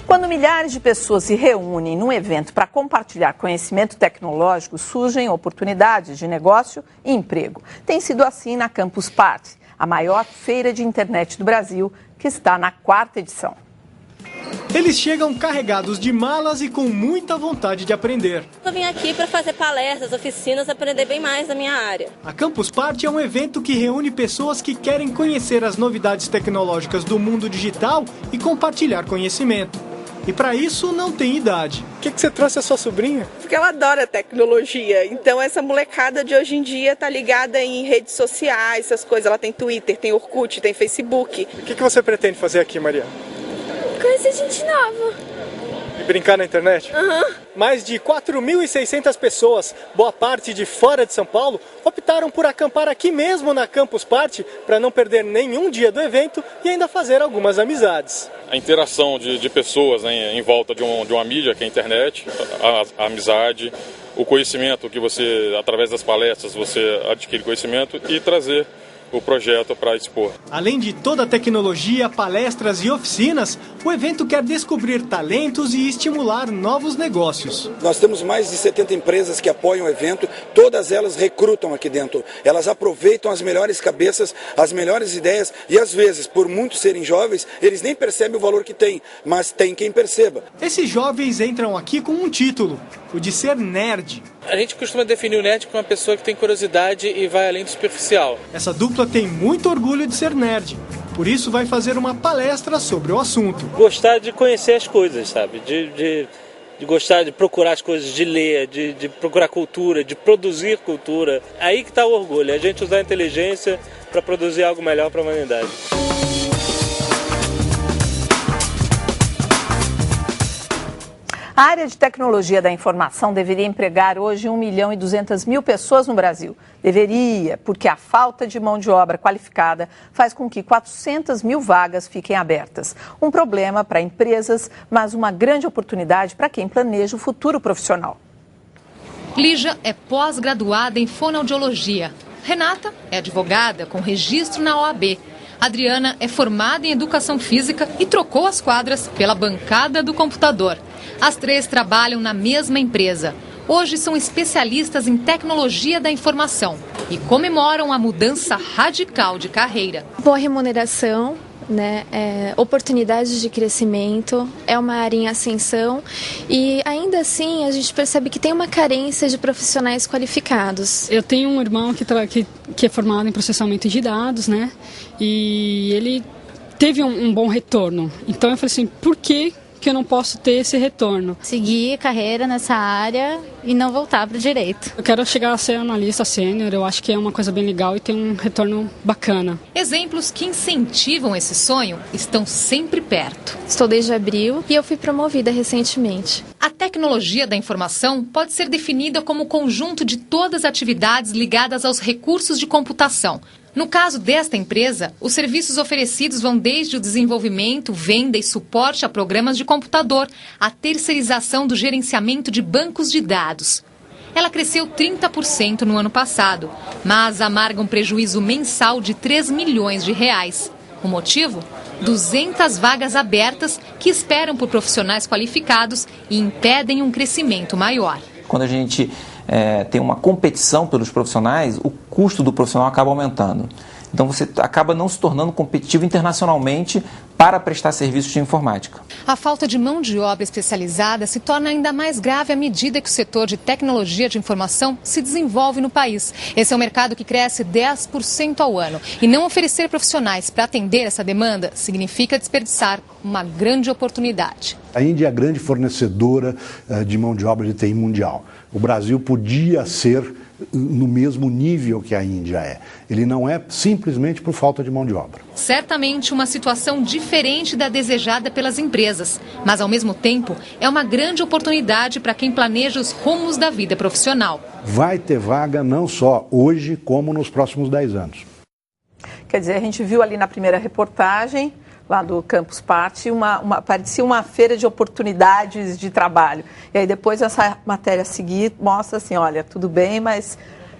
Quando milhares de pessoas se reúnem num evento para compartilhar conhecimento tecnológico, surgem oportunidades de negócio e emprego. Tem sido assim na Campus Party, a maior feira de internet do Brasil, que está na 4ª edição. Eles chegam carregados de malas e com muita vontade de aprender. Eu vim aqui para fazer palestras, oficinas, aprender bem mais da minha área. A Campus Party é um evento que reúne pessoas que querem conhecer as novidades tecnológicas do mundo digital e compartilhar conhecimento. E para isso não tem idade. Por que você trouxe a sua sobrinha? Porque ela adora tecnologia. Então essa molecada de hoje em dia tá ligada em redes sociais, essas coisas. Ela tem Twitter, tem Orkut, tem Facebook. O que você pretende fazer aqui, Maria? Conhecer gente nova. E brincar na internet? Mais de 4.600 pessoas, boa parte de fora de São Paulo, optaram por acampar aqui mesmo na Campus Party para não perder nenhum dia do evento e ainda fazer algumas amizades. A interação de pessoas, né, em volta de uma mídia, que é a internet, a amizade, o conhecimento que você, através das palestras, você adquire conhecimento e trazer o projeto para expor. Além de toda a tecnologia, palestras e oficinas, o evento quer descobrir talentos e estimular novos negócios. Nós temos mais de 70 empresas que apoiam o evento, todas elas recrutam aqui dentro. Elas aproveitam as melhores cabeças, as melhores ideias e às vezes, por muitos serem jovens, eles nem percebem o valor que tem, mas tem quem perceba. Esses jovens entram aqui com um título, o de ser nerd. A gente costuma definir o nerd como uma pessoa que tem curiosidade e vai além do superficial. Essa dupla tem muito orgulho de ser nerd, por isso vai fazer uma palestra sobre o assunto. Gostar de conhecer as coisas, sabe? De gostar de procurar as coisas, de ler, de procurar cultura, de produzir cultura. Aí que está o orgulho, a gente usar a inteligência para produzir algo melhor para a humanidade. A área de tecnologia da informação deveria empregar hoje 1.200.000 pessoas no Brasil. Deveria, porque a falta de mão de obra qualificada faz com que 400.000 vagas fiquem abertas. Um problema para empresas, mas uma grande oportunidade para quem planeja o futuro profissional. Lígia é pós-graduada em fonoaudiologia. Renata é advogada com registro na OAB. Adriana é formada em educação física e trocou as quadras pela bancada do computador. As três trabalham na mesma empresa. Hoje são especialistas em tecnologia da informação e comemoram a mudança radical de carreira. Boa remuneração, né? Oportunidades de crescimento, é uma área em ascensão e ainda assim a gente percebe que tem uma carência de profissionais qualificados. Eu tenho um irmão que é formado em processamento de dados, né? E ele teve um bom retorno. Então eu falei assim, por que eu não posso ter esse retorno? Seguir carreira nessa área e não voltar para o direito. Eu quero chegar a ser analista sênior, eu acho que é uma coisa bem legal e tem um retorno bacana. Exemplos que incentivam esse sonho estão sempre perto. Estou desde abril e eu fui promovida recentemente. A tecnologia da informação pode ser definida como o conjunto de todas as atividades ligadas aos recursos de computação. No caso desta empresa, os serviços oferecidos vão desde o desenvolvimento, venda e suporte a programas de computador, à terceirização do gerenciamento de bancos de dados. Ela cresceu 30% no ano passado, mas amarga um prejuízo mensal de 3 milhões de reais. O motivo? 200 vagas abertas que esperam por profissionais qualificados e impedem um crescimento maior. Quando a gente tem uma competição pelos profissionais, o custo do profissional acaba aumentando. Então você acaba não se tornando competitivo internacionalmente para prestar serviços de informática. A falta de mão de obra especializada se torna ainda mais grave à medida que o setor de tecnologia de informação se desenvolve no país. Esse é um mercado que cresce 10% ao ano. E não oferecer profissionais para atender essa demanda significa desperdiçar uma grande oportunidade. A Índia é a grande fornecedora de mão de obra de TI mundial. O Brasil podia ser no mesmo nível que a Índia é. Ele não é simplesmente por falta de mão de obra. Certamente uma situação diferente da desejada pelas empresas, mas ao mesmo tempo é uma grande oportunidade para quem planeja os rumos da vida profissional. Vai ter vaga não só hoje, como nos próximos 10 anos. Quer dizer, a gente viu ali na primeira reportagem, lá do Campus Party, parecia uma feira de oportunidades de trabalho. E aí depois essa matéria a seguir mostra assim, olha, tudo bem, mas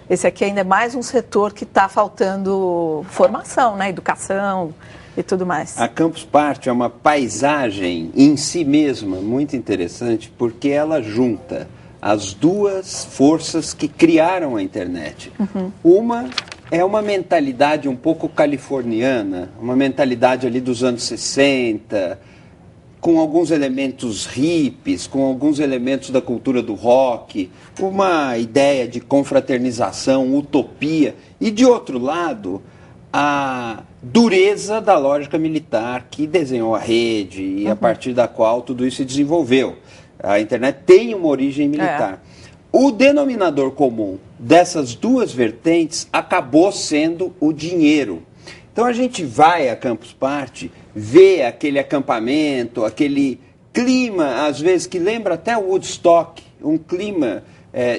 esse aqui ainda é mais um setor que está faltando formação, né? Educação e tudo mais. A Campus Party é uma paisagem em si mesma muito interessante, porque ela junta as duas forças que criaram a internet. Uma é uma mentalidade um pouco californiana, uma mentalidade ali dos anos 60, com alguns elementos hippies, com alguns elementos da cultura do rock, uma ideia de confraternização, utopia, e de outro lado, a dureza da lógica militar que desenhou a rede e a partir da qual tudo isso se desenvolveu. A internet tem uma origem militar. O denominador comum dessas duas vertentes acabou sendo o dinheiro. Então a gente vai a Campus Party, vê aquele acampamento, aquele clima, às vezes, que lembra até o Woodstock, um clima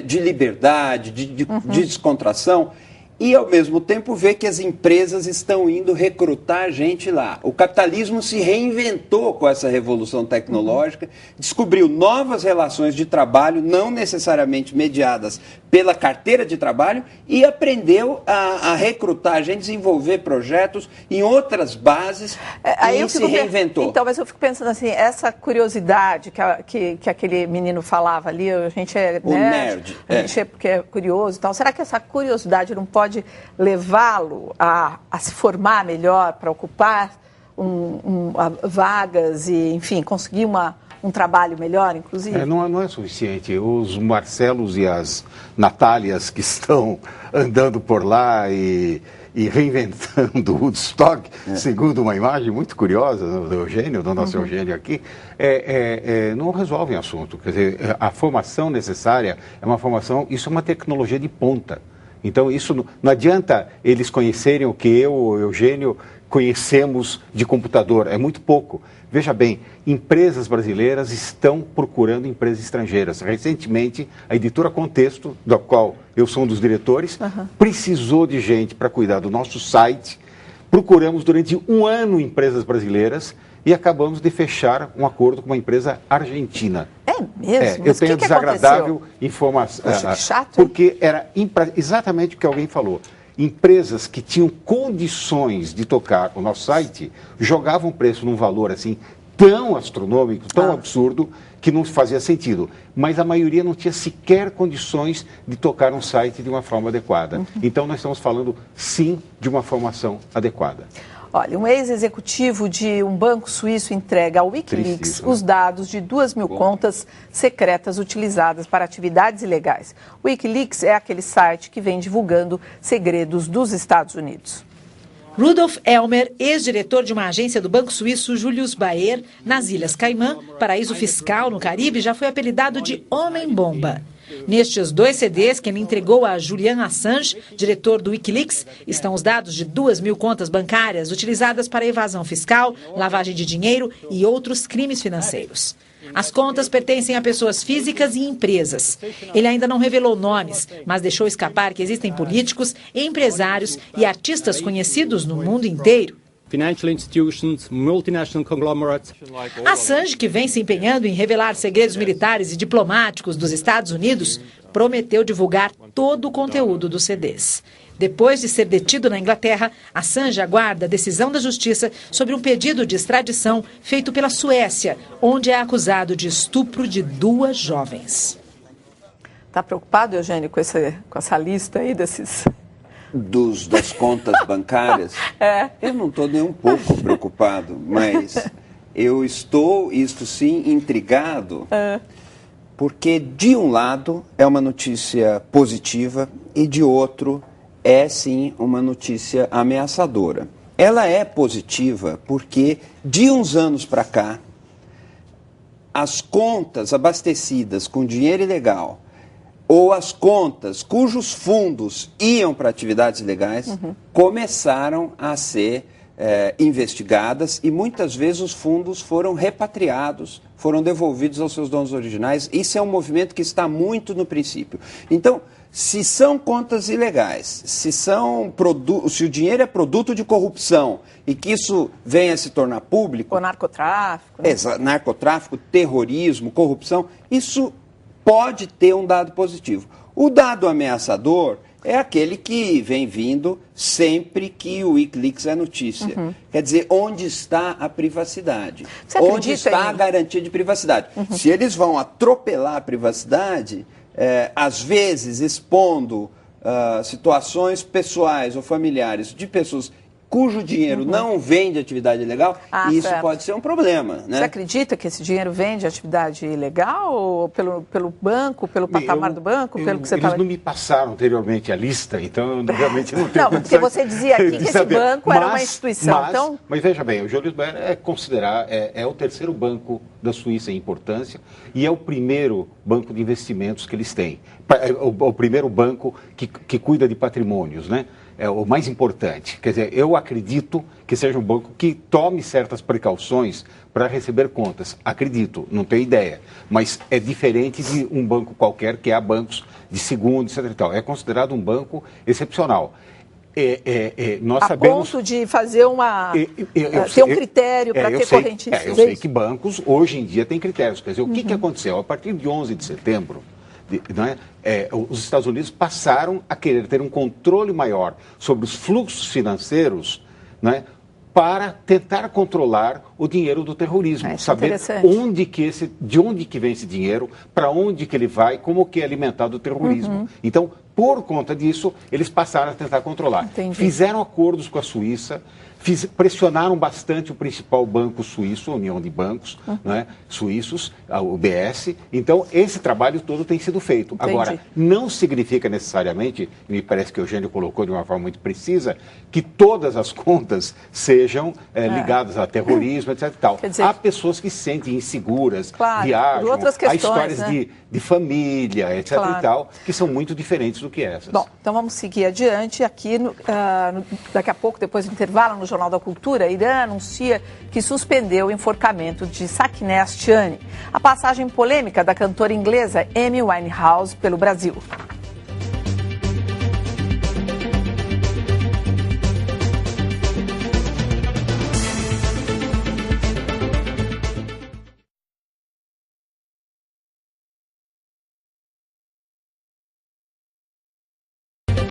de liberdade, de descontração, e ao mesmo tempo vê que as empresas estão indo recrutar gente lá. O capitalismo se reinventou com essa revolução tecnológica, descobriu novas relações de trabalho, não necessariamente mediadas pela carteira de trabalho, e aprendeu a recrutar gente, desenvolver projetos em outras bases, e se reinventou. Então, mas eu fico pensando assim, essa curiosidade que aquele menino falava ali, a gente é nerd, a gente porque é curioso e tal, será que essa curiosidade não pode levá-lo a se formar melhor para ocupar vagas e, enfim, conseguir um trabalho melhor, inclusive? Não é suficiente. Os Marcelos e as Natálias que estão andando por lá e reinventando o Woodstock, segundo uma imagem muito curiosa do Eugênio, do nosso Eugênio aqui, não resolvem o assunto. Quer dizer, a formação necessária é uma formação, isso é uma tecnologia de ponta. Então, isso não adianta eles conhecerem o que eu, o Eugênio, conhecemos de computador. É muito pouco. Veja bem, empresas brasileiras estão procurando empresas estrangeiras. Recentemente, a editora Contexto, da qual eu sou um dos diretores, precisou de gente para cuidar do nosso site. Procuramos durante um ano empresas brasileiras e acabamos de fechar um acordo com uma empresa argentina. É mesmo? Eu tenho desagradável informação. Poxa, que chato, porque era exatamente o que alguém falou. Empresas que tinham condições de tocar o nosso site jogavam preço num valor assim tão astronômico, tão absurdo, que não fazia sentido. Mas a maioria não tinha sequer condições de tocar um site de uma forma adequada. Então nós estamos falando, sim, de uma formação adequada. Olha, um ex-executivo de um banco suíço entrega ao Wikileaks os dados de 2.000 contas secretas utilizadas para atividades ilegais. O Wikileaks é aquele site que vem divulgando segredos dos Estados Unidos. Rudolf Elmer, ex-diretor de uma agência do banco suíço Julius Baer, nas Ilhas Caimã, paraíso fiscal no Caribe, já foi apelidado de Homem-Bomba. Nestes 2 CDs que ele entregou a Julian Assange, diretor do Wikileaks, estão os dados de 2.000 contas bancárias utilizadas para evasão fiscal, lavagem de dinheiro e outros crimes financeiros. As contas pertencem a pessoas físicas e empresas. Ele ainda não revelou nomes, mas deixou escapar que existem políticos, empresários e artistas conhecidos no mundo inteiro. Financial institutions, multinational conglomerates. Assange, que vem se empenhando em revelar segredos militares e diplomáticos dos Estados Unidos, prometeu divulgar todo o conteúdo dos CDs. Depois de ser detido na Inglaterra, Assange aguarda a decisão da justiça sobre um pedido de extradição feito pela Suécia, onde é acusado de estupro de 2 jovens. Está preocupado, Eugênio, com essa lista aí desses... Das contas bancárias? Eu não estou nem um pouco preocupado, mas eu estou, isto sim, intrigado, porque de um lado é uma notícia positiva e de outro é sim uma notícia ameaçadora. Ela é positiva porque de uns anos para cá, as contas abastecidas com dinheiro ilegal ou as contas cujos fundos iam para atividades ilegais começaram a ser investigadas e muitas vezes os fundos foram repatriados, foram devolvidos aos seus donos originais. Isso é um movimento que está muito no princípio. Então, se são contas ilegais, se o dinheiro é produto de corrupção e que isso venha a se tornar público... Ou narcotráfico. Né? Narcotráfico, terrorismo, corrupção, isso pode ter um dado positivo. O dado ameaçador é aquele que vem vindo sempre que o Wikileaks é notícia. Quer dizer, onde está a privacidade? Onde está a garantia de privacidade? Se eles vão atropelar a privacidade, às vezes expondo situações pessoais ou familiares de pessoas cujo dinheiro não vem de atividade ilegal, isso pode ser um problema. Né? Você acredita que esse dinheiro vem de atividade ilegal ou pelo banco, pelo patamar do banco? Pelo que você eles não me passaram anteriormente a lista, então eu realmente não tenho Não, porque você dizia aqui que esse banco era uma instituição. Mas veja bem, o Julius Baer é o terceiro banco da Suíça em importância e é o primeiro banco de investimentos que eles têm. O primeiro banco que cuida de patrimônios, né? É o mais importante. Quer dizer, eu acredito que seja um banco que tome certas precauções para receber contas. Acredito, não tenho ideia. Mas é diferente de um banco qualquer, que há bancos de segundo, etc. E tal. É considerado um banco excepcional. Nós sabemos... ponto de fazer ter um critério para ter correntistas. Eu sei que bancos, hoje em dia, têm critérios. Quer dizer, o que aconteceu? A partir de 11 de setembro, os Estados Unidos passaram a querer ter um controle maior sobre os fluxos financeiros, para tentar controlar o dinheiro do terrorismo, saber de onde que vem esse dinheiro, para onde que ele vai, como que é alimentado o terrorismo. Então, por conta disso, eles passaram a tentar controlar. Entendi. Fizeram acordos com a Suíça, pressionaram bastante o principal banco suíço, a União de Bancos Suíços, a UBS. Então, esse trabalho todo tem sido feito. Entendi. Agora, não significa necessariamente, me parece que o Eugênio colocou de uma forma muito precisa, que todas as contas sejam ligadas a terrorismo, etc. E tal. Dizer, há pessoas que se sentem inseguras, viajam, há histórias de família, etc. E tal, que são muito diferentes do que essas. Bom, então vamos seguir adiante. Aqui, daqui a pouco, depois do intervalo, no Jornal da Cultura, Irã anuncia que suspendeu o enforcamento de Sakineh Ashtiani, a passagem polêmica da cantora inglesa Amy Winehouse pelo Brasil.